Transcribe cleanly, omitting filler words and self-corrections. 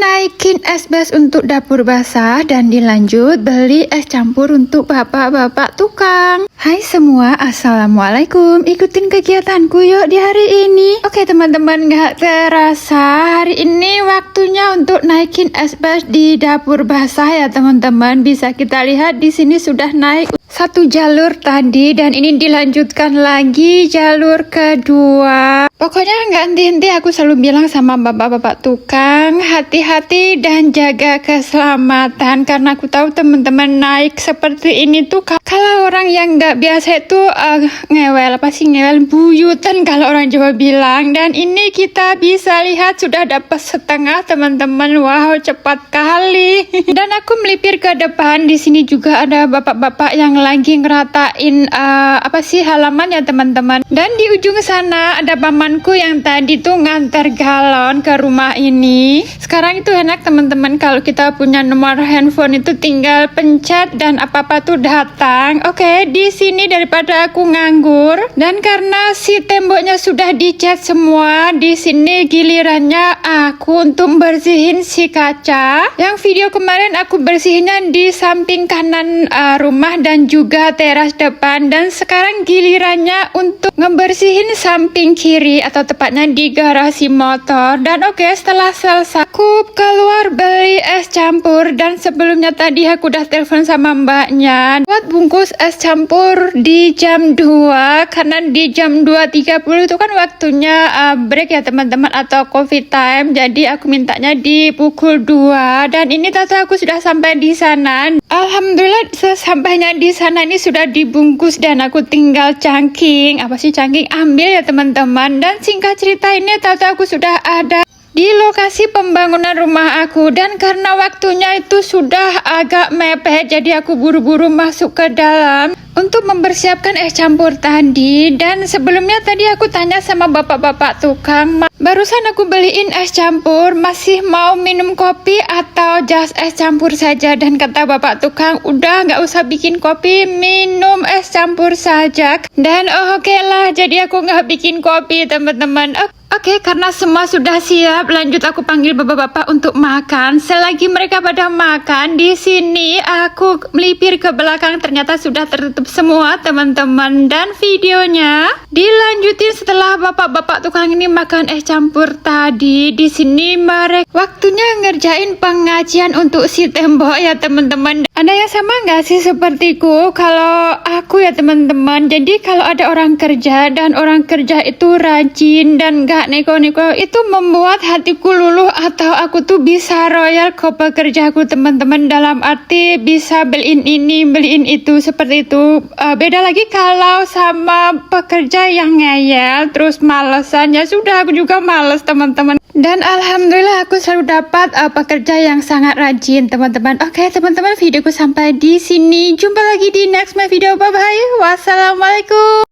naikin es bas untuk dapur basah dan dilanjut beli es campur untuk bapak-bapak tukang. Hai semua, assalamualaikum. Ikutin kegiatanku yuk di hari ini. Oke teman-teman, gak terasa hari ini waktunya untuk naikin es bas di dapur basah ya teman-teman. Bisa kita lihat di sini sudah naik satu jalur tadi dan ini dilanjutkan lagi jalur kedua. Pokoknya nggak henti-henti aku selalu bilang sama bapak-bapak tukang, hati-hati dan jaga keselamatan karena aku tahu teman-teman naik seperti ini tuh kalau orang yang nggak biasa itu ngewel buyutan kalau orang Jawa bilang. Dan ini kita bisa lihat sudah dapat setengah teman-teman. Wow, cepat kali. Dan aku melipir ke depan, di sini juga ada bapak-bapak yang lagi ngeratain halaman ya teman-teman. Dan di ujung sana ada pamanku yang tadi tuh nganter galon ke rumah ini. Sekarang itu enak teman-teman, kalau kita punya nomor handphone itu tinggal pencet dan apa-apa tuh datang. Oke, di sini daripada aku nganggur dan karena si temboknya sudah dicat semua, di sini gilirannya aku untuk bersihin si kaca. Yang video kemarin aku bersihinnya di samping kanan rumah dan juga teras depan, dan sekarang gilirannya untuk ngebersihin samping kiri atau tepatnya di garasi motor. Dan oke, setelah selesai aku keluar beli es campur, dan sebelumnya tadi aku udah telepon sama mbaknya buat bungkus es campur di jam 2 karena di jam 2.30 itu kan waktunya break ya teman-teman atau coffee time, jadi aku mintanya di pukul 2. Dan ini tata aku sudah sampai di sana. Alhamdulillah sesampainya di sana ini sudah dibungkus dan aku tinggal cangking ambil ya teman-teman. Dan singkat cerita ini tata aku sudah ada di lokasi pembangunan rumah aku, dan karena waktunya itu sudah agak mepet jadi aku buru-buru masuk ke dalam untuk mempersiapkan es campur tadi. Dan sebelumnya tadi aku tanya sama bapak-bapak tukang, barusan aku beliin es campur, masih mau minum kopi atau just es campur saja? Dan kata bapak tukang, udah nggak usah bikin kopi, minum es campur saja. Dan oke lah, jadi aku nggak bikin kopi teman-teman. Oke, karena semua sudah siap, lanjut aku panggil bapak-bapak untuk makan. Selagi mereka pada makan, di sini aku melipir ke belakang, ternyata sudah tertutup semua teman-teman. Dan videonya dilanjutin setelah bapak-bapak tukang ini makan es campur tadi. Di sini mereka waktunya ngerjain pengajian untuk si tembok ya teman-teman. Ada yang sama nggak sih sepertiku? Kalau aku ya teman-teman, jadi kalau ada orang kerja dan orang kerja itu rajin dan nggak neko-neko, itu membuat hatiku luluh atau aku tuh bisa royal ke pekerjaku teman-teman, dalam arti bisa beliin ini beliin itu seperti itu. Beda lagi kalau sama pekerja yang ngeyel terus malesan, ya sudah aku juga males teman-teman. Dan alhamdulillah aku selalu dapat pekerja yang sangat rajin teman-teman. Oke teman-teman, videoku sampai di sini, jumpa lagi di next my video. Bye bye, wassalamualaikum.